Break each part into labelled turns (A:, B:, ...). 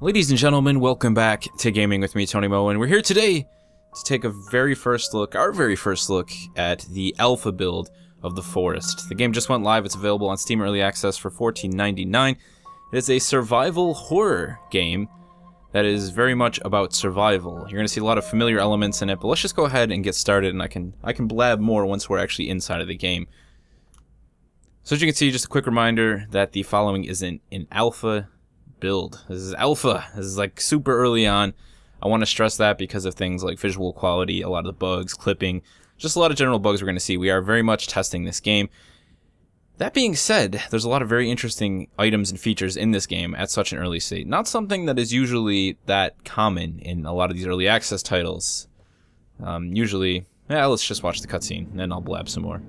A: Ladies and gentlemen, welcome back to Gaming with me, Tony Mo, and we're here today to take our very first look at the alpha build of The Forest. The game just went live. It's available on Steam Early Access for $14.99. It is a survival horror game that is very much about survival. You're going to see a lot of familiar elements in it, but let's just go ahead and get started, and I can blab more once we're actually inside of the game. So as you can see, just a quick reminder that the following is an alpha build. This is alpha. This is like super early on. I want to stress that because of things like visual quality, a lot of the bugs, clipping, just a lot of general bugs we're going to see. We are very much testing this game. That being said, there's a lot of very interesting items and features in this game at such an early state. Not something that is usually that common in a lot of these early access titles. Usually, let's just watch the cutscene, and then I'll blab some more.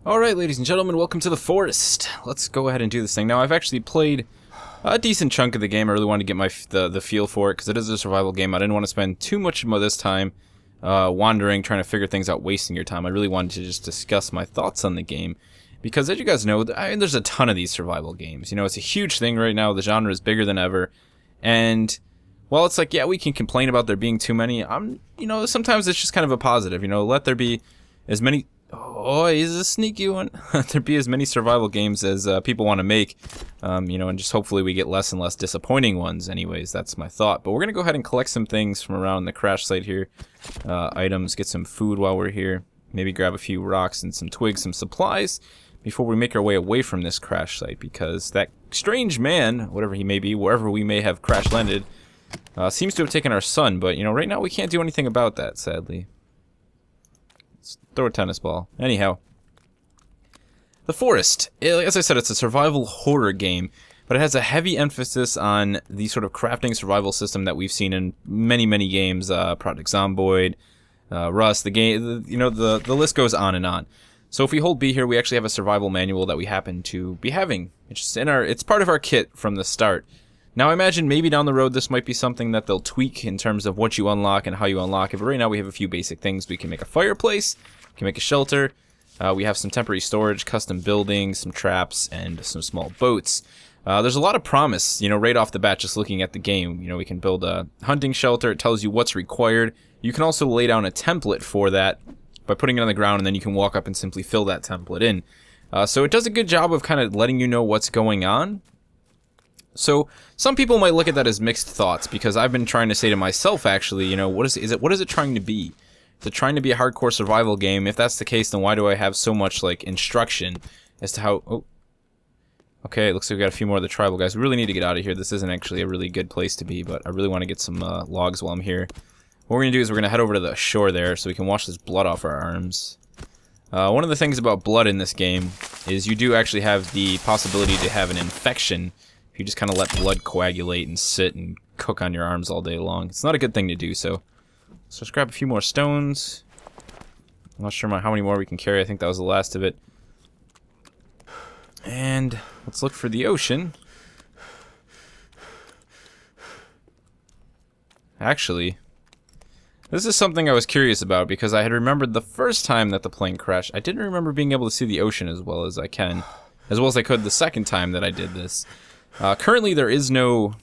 A: Alright, ladies and gentlemen, welcome to The Forest. Let's go ahead and do this thing. Now, I've actually played a decent chunk of the game. I really wanted to get the feel for it, because it is a survival game. I didn't want to spend too much of this time wandering, trying to figure things out, wasting your time. I really wanted to just discuss my thoughts on the game, because as you guys know, there's a ton of these survival games. You know, it's a huge thing right now. The genre is bigger than ever, and while it's like, yeah, we can complain about there being too many, sometimes it's just kind of a positive. You know, let there be as many... Oh, he's a sneaky one. There be as many survival games as people want to make, and just hopefully we get less and less disappointing ones. Anyways, that's my thought. But we're gonna go ahead and collect some things from around the crash site here. Items, get some food while we're here. Maybe grab a few rocks and some twigs, some supplies, before we make our way away from this crash site. Because that strange man, whatever he may be, wherever we may have crash landed, seems to have taken our son. But right now we can't do anything about that, sadly. Throw a tennis ball. Anyhow, The Forest. As I said, it's a survival horror game, but it has a heavy emphasis on the sort of crafting survival system that we've seen in many, many games. Project Zomboid, Rust, the game. The list goes on and on. So if we hold B here, we actually have a survival manual that we happen to be having. It's part of our kit from the start. Now, I imagine maybe down the road this might be something that they'll tweak in terms of what you unlock and how you unlock it. But right now we have a few basic things. We can make a fireplace. We can make a shelter. We have some temporary storage, custom buildings, some traps, and some small boats. There's a lot of promise, right off the bat just looking at the game. We can build a hunting shelter. It tells you what's required. You can also lay down a template for that by putting it on the ground, and then you can walk up and simply fill that template in. So it does a good job of kind of letting you know what's going on. So some people might look at that as mixed thoughts, because I've been trying to say to myself, actually, what is it trying to be? Is it trying to be a hardcore survival game? If that's the case, then why do I have so much like instruction as to how... Oh, okay, it looks like we got a few more of the tribal guys. We really need to get out of here. This isn't actually a really good place to be, but I really want to get some logs while I'm here. What we're going to do is we're going to head over to the shore there so we can wash this blood off our arms. One of the things about blood in this game is you do actually have the possibility to have an infection. You just kind of let blood coagulate and sit and cook on your arms all day long. It's not a good thing to do, so let's grab a few more stones. I'm not sure how many more we can carry. I think that was the last of it. And let's look for the ocean. Actually, this is something I was curious about, because I had remembered the first time that the plane crashed, I didn't remember being able to see the ocean as well as I could the second time that I did this. Currently, there's no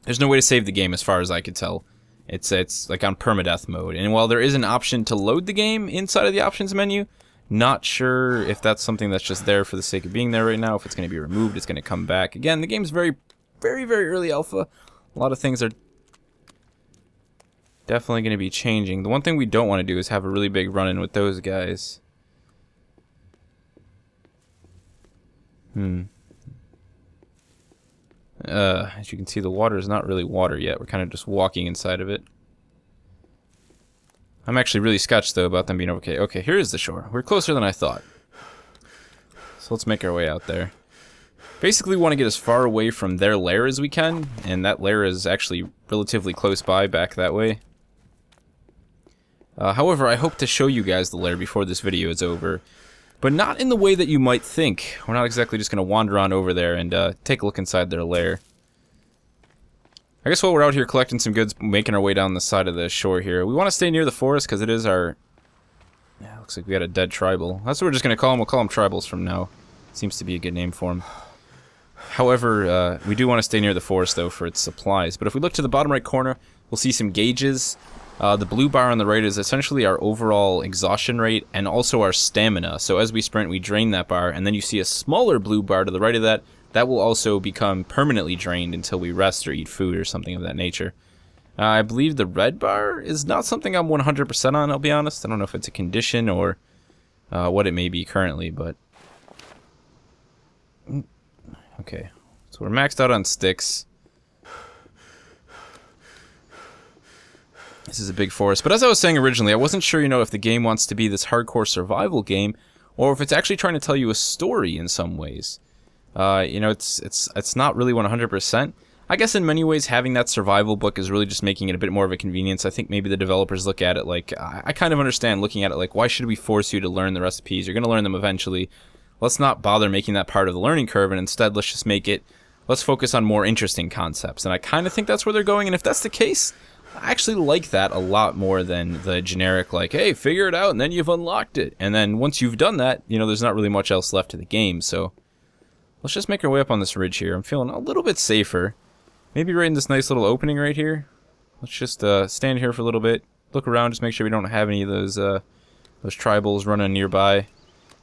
A: way to save the game as far as I could tell. It's like on permadeath mode. And while there is an option to load the game inside of the options menu, not sure if that's something that's just there for the sake of being there right now. If it's going to be removed, it's going to come back. Again, the game's very, very, very early alpha. A lot of things are definitely going to be changing. The one thing we don't want to do is have a really big run-in with those guys. As you can see, the water is not really water yet. We're kind of just walking inside of it. I'm actually really sketched, though, about them being okay. Okay, here is the shore. We're closer than I thought. So let's make our way out there. Basically, we want to get as far away from their lair as we can, and that lair is actually relatively close by, back that way. However, I hope to show you guys the lair before this video is over, but not in the way that you might think. We're not exactly just going to wander on over there and take a look inside their lair. I guess while we're out here collecting some goods, making our way down the side of the shore here, we want to stay near the forest because it is our... Yeah, looks like we got a dead tribal. That's what we're just going to call them. We'll call them tribals from now. Seems to be a good name for them. However, we do want to stay near the forest, though, for its supplies. But if we look to the bottom right corner, we'll see some gauges. The blue bar on the right is essentially our overall exhaustion rate and also our stamina. So as we sprint, we drain that bar, and then you see a smaller blue bar to the right of that. That will also become permanently drained until we rest or eat food or something of that nature. I believe the red bar is not something I'm 100% on, I'll be honest. I don't know if it's a condition or what it may be currently, but... Okay, so we're maxed out on sticks. This is a big forest, but as I was saying originally, I wasn't sure, if the game wants to be this hardcore survival game, or if it's actually trying to tell you a story in some ways. It's not really 100%. I guess in many ways having that survival book is really just making it a bit more of a convenience. I think maybe the developers look at it like, I kind of understand looking at it like, why should we force you to learn the recipes? You're going to learn them eventually. Let's not bother making that part of the learning curve, and instead let's just let's focus on more interesting concepts. And I kind of think that's where they're going, and if that's the case, I actually like that a lot more than the generic, like, hey, figure it out, and then you've unlocked it. And then once you've done that, there's not really much else left to the game, so... Let's just make our way up on this ridge here. I'm feeling a little bit safer. Maybe right in this nice little opening right here. Let's just stand here for a little bit. Look around, just make sure we don't have any of those tribals running nearby.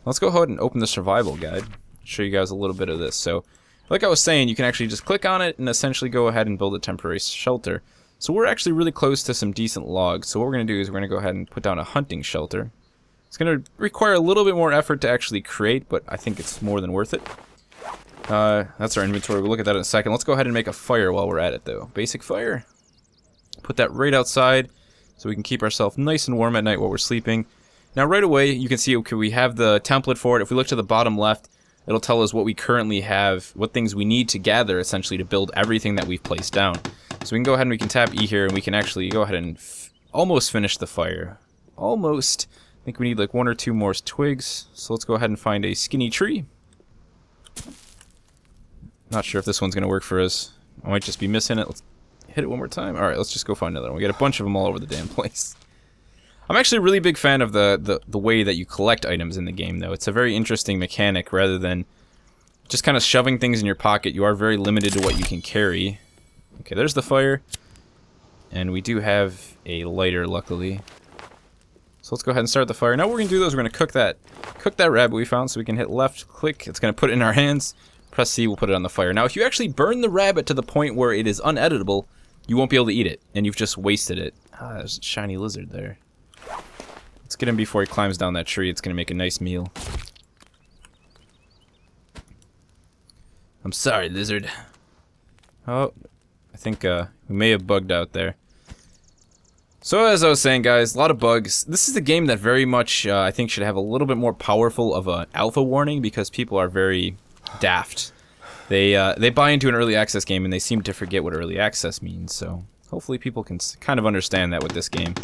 A: Let's go ahead and open the survival guide. Show you guys a little bit of this. So, like I was saying, you can actually just click on it and essentially go ahead and build a temporary shelter. So we're actually really close to some decent logs. So what we're going to do is we're going to go ahead and put down a hunting shelter. It's going to require a little bit more effort to actually create, but I think it's more than worth it. That's our inventory. We'll look at that in a second. Let's go ahead and make a fire while we're at it, though. Basic fire. Put that right outside so we can keep ourselves nice and warm at night while we're sleeping. Now, right away, you can see, okay, we have the template for it. If we look to the bottom left, it'll tell us what we currently have, what things we need to gather, essentially, to build everything that we've placed down. So we can go ahead and we can tap E here, and we can actually go ahead and almost finish the fire. Almost. I think we need like 1 or 2 more twigs. So let's go ahead and find a skinny tree. Not sure if this one's going to work for us. I might just be missing it. Let's hit it one more time. Alright, let's just go find another one. We got a bunch of them all over the damn place. I'm actually a really big fan of the way that you collect items in the game, though. It's a very interesting mechanic rather than just kind of shoving things in your pocket. You are very limited to what you can carry. Okay, there's the fire. And we do have a lighter, luckily. So let's go ahead and start the fire. Now what we're going to do is we're going to cook that rabbit we found, so we can hit left click. It's going to put it in our hands. Press C, we'll put it on the fire. Now, if you actually burn the rabbit to the point where it is uneditable, you won't be able to eat it, and you've just wasted it. Ah, there's a shiny lizard there. Let's get him before he climbs down that tree. It's going to make a nice meal. I'm sorry, lizard. Oh, I think we may have bugged out there. So, as I was saying, guys, a lot of bugs. This is a game that very much, I think, should have a little bit more powerful of an alpha warning, because people are very... daft. They buy into an early access game and they seem to forget what early access means, so hopefully people can kind of understand that with this game.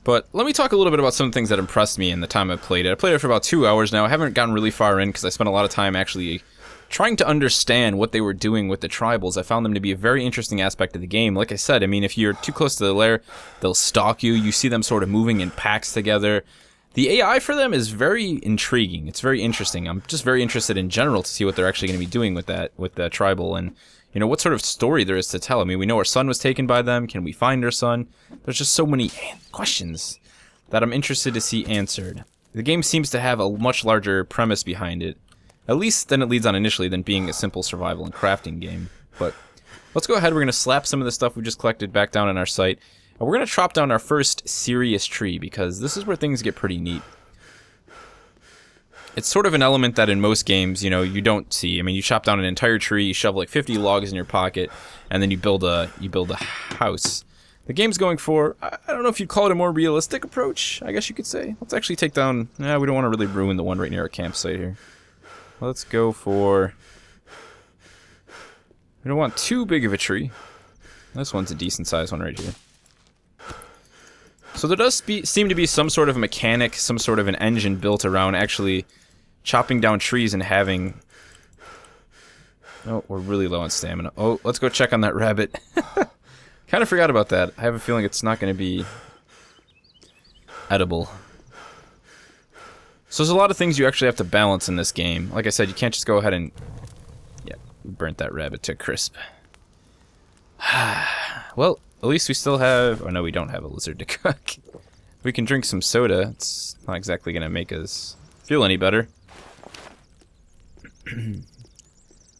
A: But let me talk a little bit about some things that impressed me in the time I played it. I played it for about 2 hours now. I haven't gotten really far in because I spent a lot of time actually trying to understand what they were doing with the tribals. I found them to be a very interesting aspect of the game. Like I said, I mean, if you're too close to the lair, they'll stalk you. You see them sort of moving in packs together. The AI for them is very intriguing. It's very interesting. I'm just very interested in general to see what they're actually going to be doing with that tribal. And you know, what sort of story there is to tell. I mean, we know our son was taken by them. Can we find our son? There's just so many questions that I'm interested to see answered. The game seems to have a much larger premise behind it, at least than it leads on initially, than being a simple survival and crafting game. But let's go ahead. We're going to slap some of the stuff we just collected back down on our site. And we're going to chop down our first serious tree, because this is where things get pretty neat. It's sort of an element that in most games, you know, you don't see. I mean, you chop down an entire tree, you shove like 50 logs in your pocket, and then you build a house. The game's going for, I don't know if you'd call it a more realistic approach, I guess you could say. Let's actually take down, we don't want to really ruin the one right near our campsite here. Let's go for, we don't want too big of a tree. This one's a decent sized one right here. So there does seem to be some sort of mechanic, some sort of an engine built around actually chopping down trees and having... Oh, we're really low on stamina. Oh, let's go check on that rabbit. Kind of forgot about that. I have a feeling it's not going to be edible. So there's a lot of things you actually have to balance in this game. Like I said, you can't just go ahead and... Yeah, we burnt that rabbit to a crisp. Well, at least we still have... Oh, no, we don't have a lizard to cook. We can drink some soda. It's not exactly going to make us feel any better.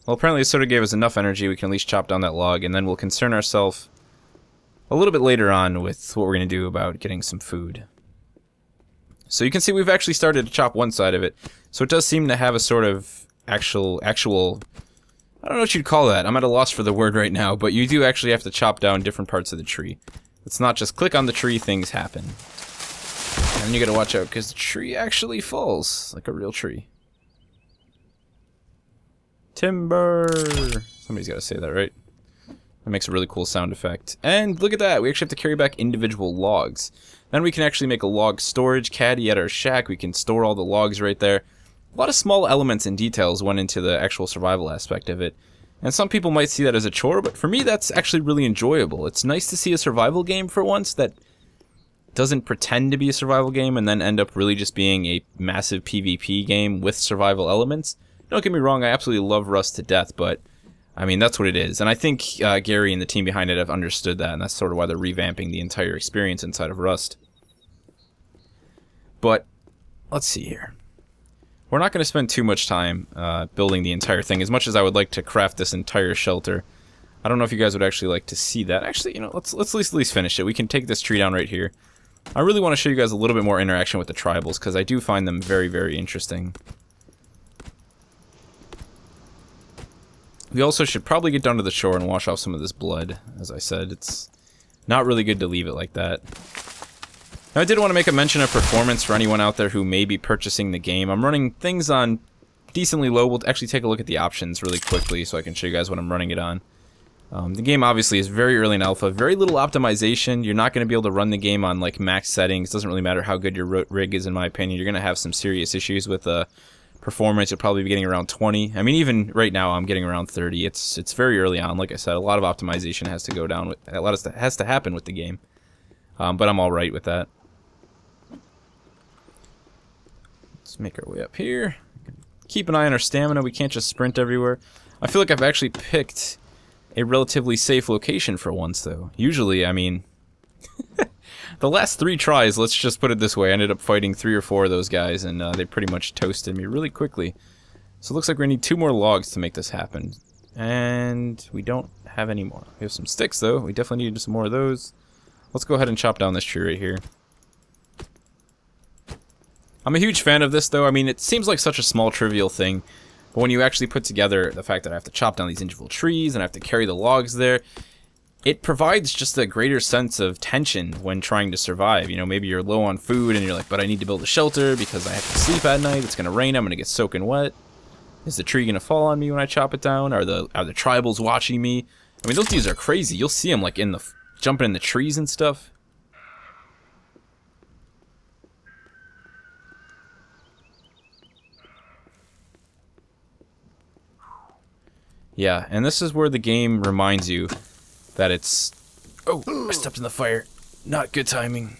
A: Well, apparently the soda gave us enough energy. We can at least chop down that log, and then we'll concern ourselves a little bit later on with what we're going to do about getting some food. So you can see we've actually started to chop one side of it. So it does seem to have a sort of actual... I don't know what you'd call that. I'm at a loss for the word right now, but you do actually have to chop down different parts of the tree. It's not just click on the tree, things happen. And you gotta watch out, because the tree actually falls like a real tree. Timber! Somebody's gotta say that, right? That makes a really cool sound effect. And look at that, we actually have to carry back individual logs. Then we can actually make a log storage caddy at our shack. We can store all the logs right there. A lot of small elements and details went into the actual survival aspect of it. And some people might see that as a chore, but for me that's actually really enjoyable. It's nice to see a survival game for once that doesn't pretend to be a survival game and then end up really just being a massive PvP game with survival elements. Don't get me wrong, I absolutely love Rust to death, but I mean, that's what it is. And I think Gary and the team behind it have understood that, and that's sort of why they're revamping the entire experience inside of Rust. But let's see here. We're not going to spend too much time building the entire thing, as much as I would like to craft this entire shelter. I don't know if you guys would actually like to see that. Actually, you know, let's at least finish it. We can take this tree down right here. I really want to show you guys a little bit more interaction with the tribals, because I do find them very, very interesting. We also should probably get down to the shore and wash off some of this blood. As I said, it's not really good to leave it like that. Now, I did want to make a mention of performance for anyone out there who may be purchasing the game. I'm running things on decently low. We'll actually take a look at the options really quickly so I can show you guys what I'm running it on. The game obviously is very early in alpha, very little optimization. You're not going to be able to run the game on like max settings. It doesn't really matter how good your rig is, in my opinion. You're going to have some serious issues with performance. You'll probably be getting around 20. I mean, even right now I'm getting around 30. It's very early on. Like I said, a lot of optimization has to go down. A lot has to happen with the game. But I'm all right with that. Let's make our way up here. Keep an eye on our stamina. We can't just sprint everywhere. I feel like I've actually picked a relatively safe location for once, though. Usually, I mean, the last 3 tries, let's just put it this way, I ended up fighting 3 or 4 of those guys, and they pretty much toasted me really quickly. So it looks like we're going to need 2 more logs to make this happen. And we don't have any more. We have some sticks, though. We definitely need some more of those. Let's go ahead and chop down this tree right here. I'm a huge fan of this, though. I mean, it seems like such a small, trivial thing. But when you actually put together the fact that I have to chop down these individual trees and I have to carry the logs there, it provides just a greater sense of tension when trying to survive. You know, maybe you're low on food and you're like, but I need to build a shelter because I have to sleep at night. It's going to rain. I'm going to get soaking wet. Is the tree going to fall on me when I chop it down? Are the tribals watching me? I mean, those dudes are crazy. You'll see them like jumping in the trees and stuff. Yeah, and this is where the game reminds you that it's... Oh, I stepped in the fire. Not good timing.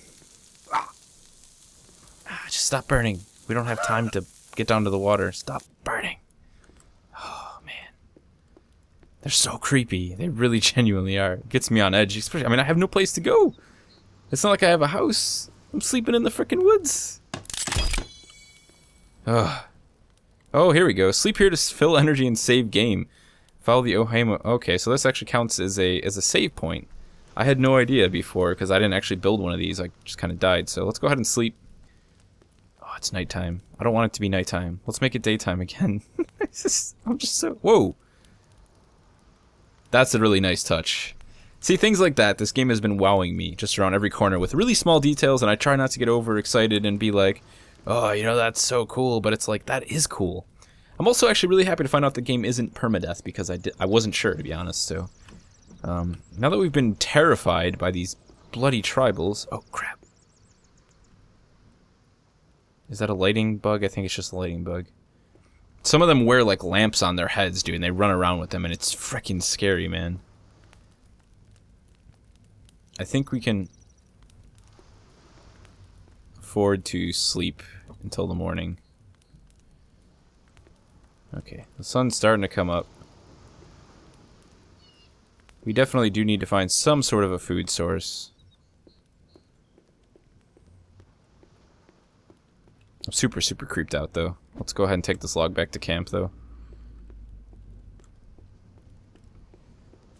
A: Just stop burning. We don't have time to get down to the water. Stop burning. Oh, man. They're so creepy. They really genuinely are. It gets me on edge. Especially, I mean, I have no place to go. It's not like I have a house. I'm sleeping in the frickin' woods. Ugh. Oh, here we go. Sleep here to fill energy and save game. Follow the Ohama. Okay, so this actually counts as a save point. I had no idea before because I didn't actually build one of these. I just kind of died. So let's go ahead and sleep. Oh, it's nighttime. I don't want it to be nighttime. Let's make it daytime again. I'm just so... Whoa. That's a really nice touch. See, things like that, this game has been wowing me just around every corner with really small details, and I try not to get overexcited and be like, oh, you know, that's so cool, but it's like, that is cool. I'm also actually really happy to find out the game isn't permadeath, because I wasn't sure, to be honest, so... now that we've been terrified by these bloody tribals... Oh, crap. Is that a lighting bug? I think it's just a lighting bug. Some of them wear, like, lamps on their heads, dude, and they run around with them, and it's freaking scary, man. I think we can afford to sleep until the morning. Okay, the sun's starting to come up. We definitely do need to find some sort of a food source. I'm super creeped out, though. Let's go ahead and take this log back to camp, though.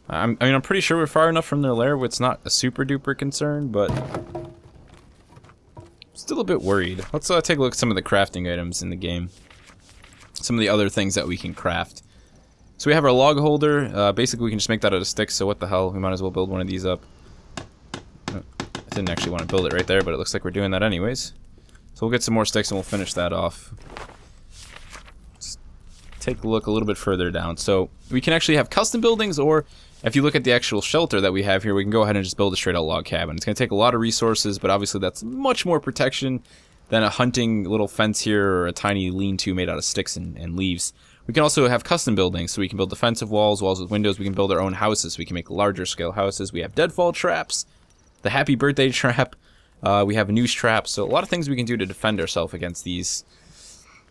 A: I mean, I'm pretty sure we're far enough from their lair where it's not a super duper concern, but... I'm still a bit worried. Let's take a look at some of the crafting items in the game. Some of the other things that we can craft. So we have our log holder. Basically, we can just make that out of sticks, so what the hell? We might as well build one of these up. I didn't actually want to build it right there, but it looks like we're doing that anyways. So we'll get some more sticks and we'll finish that off. Let's take a look a little bit further down. So we can actually have custom buildings, or if you look at the actual shelter that we have here, we can go ahead and just build a straight out log cabin. It's going to take a lot of resources, but obviously that's much more protection than a hunting little fence here or a tiny lean-to made out of sticks and leaves. We can also have custom buildings, so we can build defensive walls, walls with windows. We can build our own houses. We can make larger scale houses. We have deadfall traps, the happy birthday trap. We have a noose trap, so a lot of things we can do to defend ourselves against these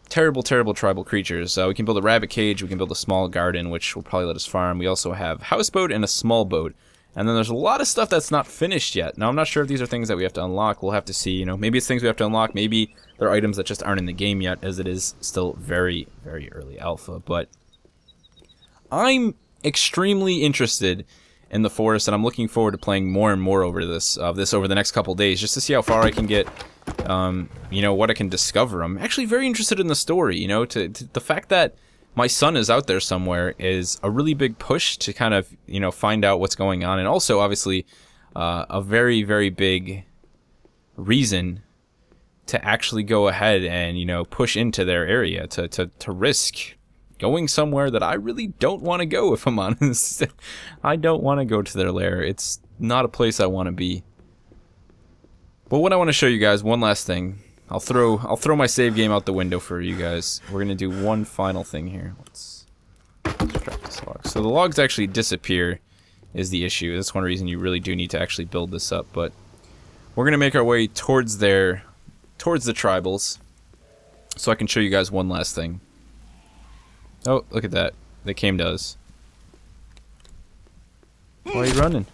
A: terrible tribal creatures. We can build a rabbit cage. We can build a small garden, which will probably let us farm. We also have houseboat and a small boat. And then there's a lot of stuff that's not finished yet. Now, I'm not sure if these are things that we have to unlock. We'll have to see, you know, maybe it's things we have to unlock. Maybe they're items that just aren't in the game yet, as it is still very early alpha. But I'm extremely interested in the forest, and I'm looking forward to playing more and more over this over the next couple days, just to see how far I can get, you know, what I can discover. I'm actually very interested in the story, you know, to the fact that my son is out there somewhere is a really big push to kind of, you know, find out what's going on. And also, obviously, a very big reason to actually go ahead and, you know, push into their area, to risk going somewhere that I really don't want to go, if I'm honest. I don't want to go to their lair. It's not a place I want to be. But what I want to show you guys, one last thing. I'll throw my save game out the window for you guys. We're gonna do one final thing here. Let's drop this log. So the logs actually disappear is the issue. That's one reason you really do need to actually build this up. But we're gonna make our way towards the tribals, so I can show you guys one last thing. Oh, look at that! They came to us. Why are you running?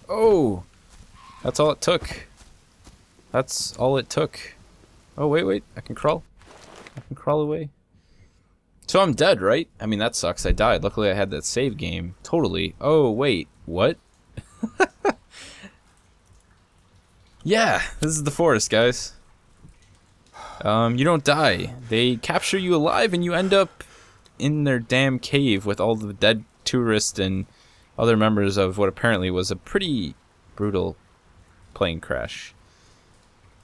A: Oh, that's all it took. That's all it took. Oh, wait. I can crawl. I can crawl away. So I'm dead, right? I mean, that sucks. I died. Luckily, I had that save game. Totally. Oh, wait. What? Yeah, this is the forest, guys. You don't die. They capture you alive, and you end up in their damn cave with all the dead tourists and other members of what apparently was a pretty brutal plane crash.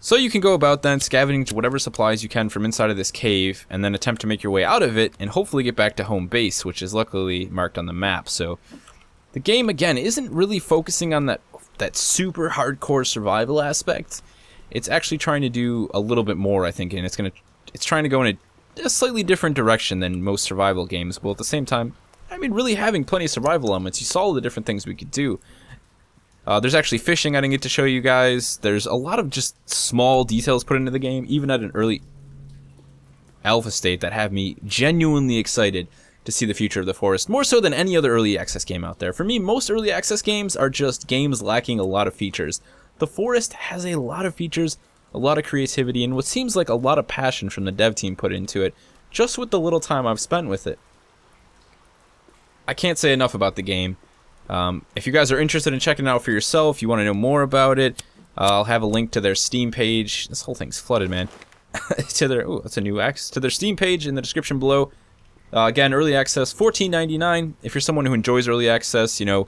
A: So you can go about then scavenging whatever supplies you can from inside of this cave, and then attempt to make your way out of it and hopefully get back to home base, which is luckily marked on the map. So the game, again, isn't really focusing on that super hardcore survival aspect. It's actually trying to do a little bit more, I think, and it's trying to go in a slightly different direction than most survival games, but at the same time, I mean, really having plenty of survival elements. You saw all the different things we could do. There's actually fishing I didn't get to show you guys. There's a lot of just small details put into the game, even at an early alpha state, that have me genuinely excited to see the future of the forest, more so than any other early access game out there. For me, most early access games are just games lacking a lot of features. The forest has a lot of features, a lot of creativity, and what seems like a lot of passion from the dev team put into it, just with the little time I've spent with it. I can't say enough about the game. If you guys are interested in checking it out for yourself, you want to know more about it, I'll have a link to their Steam page. This whole thing's flooded, man. To their, oh, that's a new axe. To their Steam page in the description below. Again, early access, $14.99. If you're someone who enjoys early access, you know,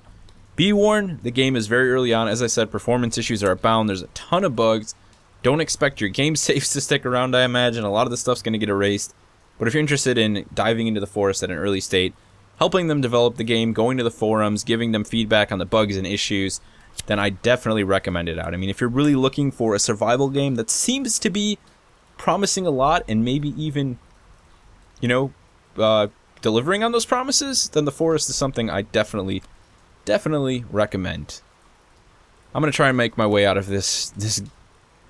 A: be warned, the game is very early on. As I said, performance issues are abound. There's a ton of bugs. Don't expect your game saves to stick around, I imagine. A lot of the stuff's going to get erased. But if you're interested in diving into the forest at an early state, helping them develop the game, going to the forums, giving them feedback on the bugs and issues, then I definitely recommend it out. I mean, if you're really looking for a survival game that seems to be promising a lot and maybe even, you know, delivering on those promises, then the forest is something I definitely recommend. I'm going to try and make my way out of this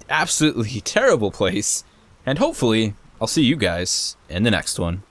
A: absolutely terrible place, and hopefully I'll see you guys in the next one.